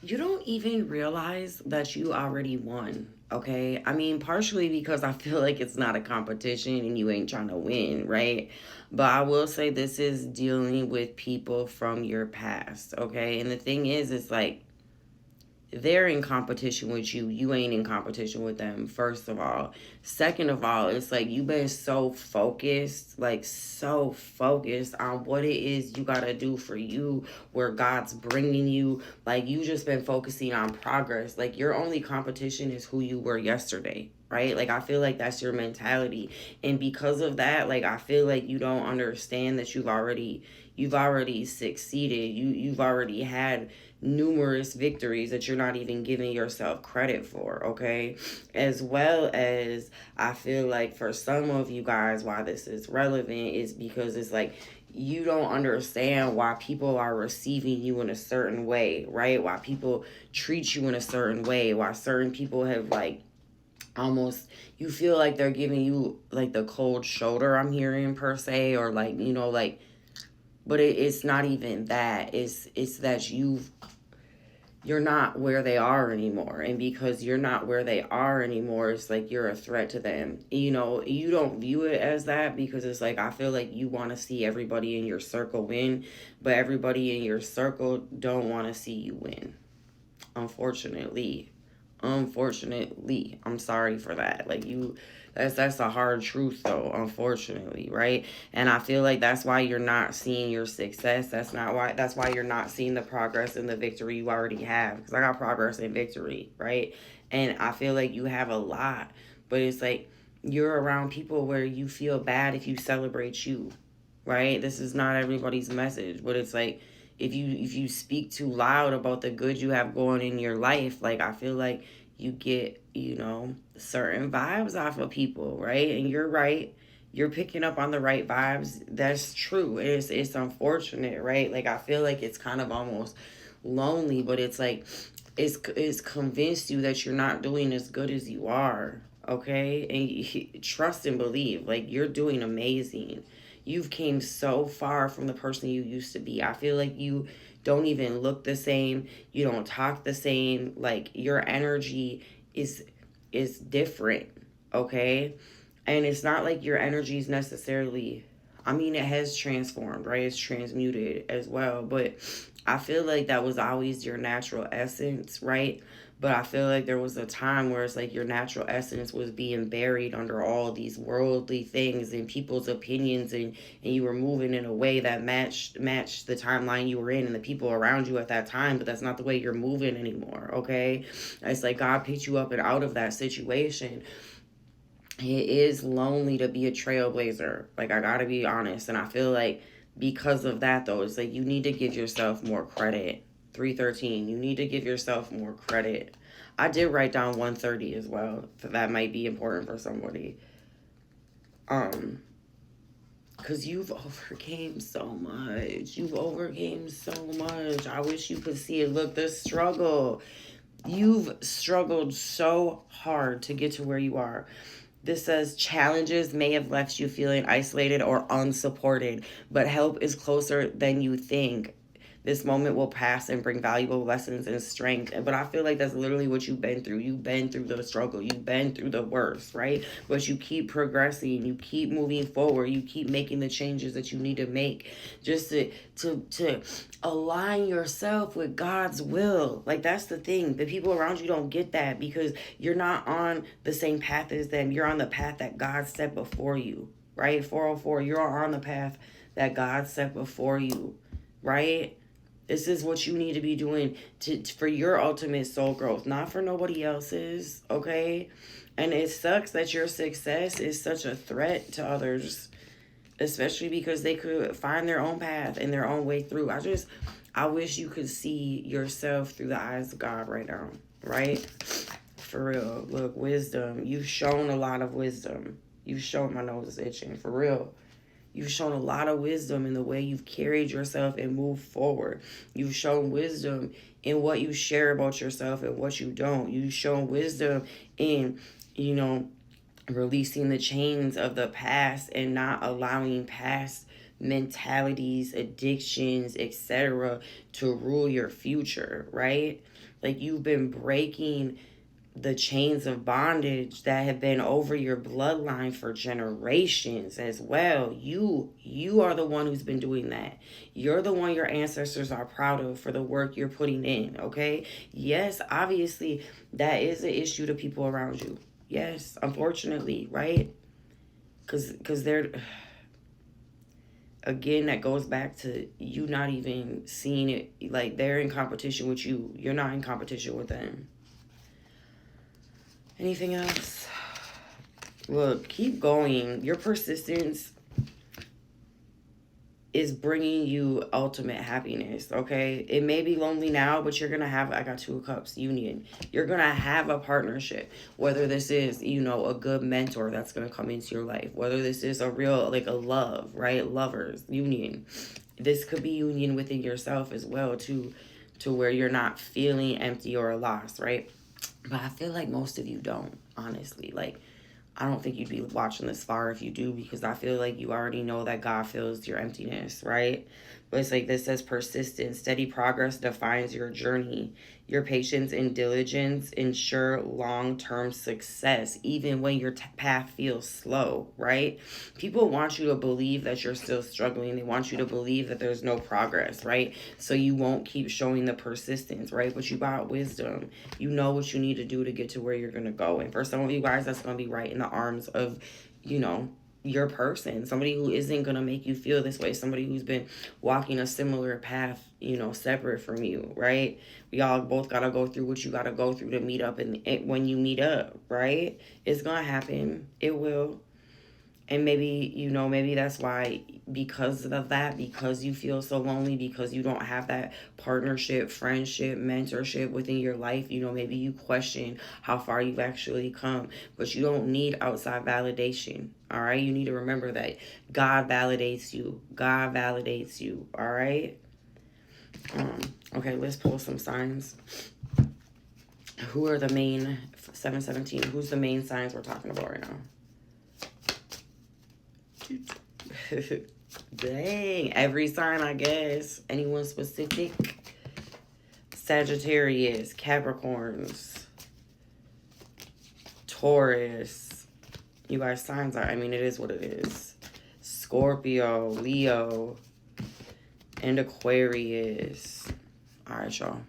You don't even realize that you already won. Okay. I mean, partially because I feel like it's not a competition and you ain't trying to win, right? But I will say this is dealing with people from your past. Okay. And the thing is, it's like, they're in competition with you. You ain't in competition with them, first of all. Second of all, it's like you've been so focused, like so focused on what it is you got to do for you, where God's bringing you. Like, you just been focusing on progress. Like, your only competition is who you were yesterday. Right? Like, I feel like that's your mentality. And because of that, like, I feel like you don't understand that you've already succeeded. You've already had numerous victories that you're not even giving yourself credit for, okay? As well as, I feel like for some of you guys, why this is relevant is because it's like you don't understand why people are receiving you in a certain way, right? Why people treat you in a certain way, why certain people have like almost, you feel like they're giving you like the cold shoulder, I'm hearing per se, or like, like, but it's not even that. It's that you're not where they are anymore, and because you're not where they are anymore, it's like you're a threat to them. You don't view it as that, because it's like, I feel like you want to see everybody in your circle win, but everybody in your circle don't want to see you win, unfortunately. Unfortunately, I'm sorry for that. Like, that's a hard truth though, unfortunately, right? And I feel like that's why you're not seeing your success. That's why you're not seeing the progress and the victory you already have. Because I got progress and victory, right? And I feel like you have a lot, but it's like you're around people where you feel bad if you celebrate you, right? This is not everybody's message, but it's like, if you speak too loud about the good you have going in your life, like, I feel like you get, certain vibes off of people, right? And you're right. You're picking up on the right vibes. That's true. It's unfortunate, right? Like, I feel like it's kind of almost lonely, but it's like it's convinced you that you're not doing as good as you are, okay? And trust and believe, like, you're doing amazing. You've came so far from the person you used to be. I feel like you don't even look the same. You don't talk the same. Like, your energy is different, okay? And it's not like your energy is necessarily, I mean, it has transformed, right? It's transmuted as well, but I feel like that was always your natural essence, right? But I feel like there was a time where it's like your natural essence was being buried under all these worldly things and people's opinions, and you were moving in a way that matched the timeline you were in and the people around you at that time, but that's not the way you're moving anymore, okay? It's like God picked you up and out of that situation. It is lonely to be a trailblazer. Like, I gotta be honest. And I feel like because of that, though, it's like you need to give yourself more credit. 313, you need to give yourself more credit. I did write down 130 as well. So that might be important for somebody. Um, because you've overcame so much. You've overcame so much. I wish you could see it. Look, the struggle. You've struggled so hard to get to where you are. This says challenges may have left you feeling isolated or unsupported, but help is closer than you think. This moment will pass and bring valuable lessons and strength. But I feel like that's literally what you've been through. You've been through the struggle. You've been through the worst, right? But you keep progressing. You keep moving forward. You keep making the changes that you need to make just to align yourself with God's will. Like, that's the thing. The people around you don't get that because you're not on the same path as them. You're on the path that God set before you, right? 404, you're on the path that God set before you, right? This is what you need to be doing for your ultimate soul growth, not for nobody else's, okay? And it sucks that your success is such a threat to others, especially because they could find their own path and their own way through. I wish you could see yourself through the eyes of God right now, right? For real. Look, wisdom. You've shown a lot of wisdom. You've shown, my nose is itching, for real. You've shown a lot of wisdom in the way you've carried yourself and moved forward. You've shown wisdom in what you share about yourself and what you don't. You've shown wisdom in, you know, releasing the chains of the past and not allowing past mentalities, addictions, etc. to rule your future, right? Like you've been breaking the chains of bondage that have been over your bloodline for generations as well. You are the one who's been doing that. You're the one your ancestors are proud of for the work you're putting in, okay? Yes, obviously that is an issue to people around you. Yes, unfortunately, right? Cuz they're, again, that goes back to you not even seeing it. Like they're in competition with you. You're not in competition with them. Anything else? Look, keep going. Your persistence is bringing you ultimate happiness, okay? It may be lonely now, but you're gonna have, I got 2 of Cups, union. You're gonna have a partnership, whether this is, a good mentor that's gonna come into your life, whether this is a real, like a love, right? Lovers, union. This could be union within yourself as well, too, to where you're not feeling empty or lost, right? But I feel like most of you don't, honestly. Like, I don't think you'd be watching this far if you do, because I feel like you already know that God fills your emptiness, right? But it's like this says persistence, steady progress defines your journey. Your patience and diligence ensure long-term success, even when your path feels slow, right? People want you to believe that you're still struggling. They want you to believe that there's no progress, right? So you won't keep showing the persistence, right? But you got wisdom. You know what you need to do to get to where you're going to go. And for some of you guys, that's going to be right in the arms of, your person, somebody who isn't going to make you feel this way, somebody who's been walking a similar path, separate from you, right? We all both got to go through what you got to go through to meet up. And when you meet up, right, it's going to happen. It will. And maybe that's why, because of that, because you feel so lonely, because you don't have that partnership, friendship, mentorship within your life, maybe you question how far you've actually come. But you don't need outside validation, all right? You need to remember that God validates you. God validates you, all right? Okay, let's pull some signs. Who are the main, 717, who's the main signs we're talking about right now? Dang, every sign, I guess. Anyone specific? Sagittarius, Capricorns, Taurus. You guys, signs are, it is what it is. Scorpio, Leo, and Aquarius. All right, y'all.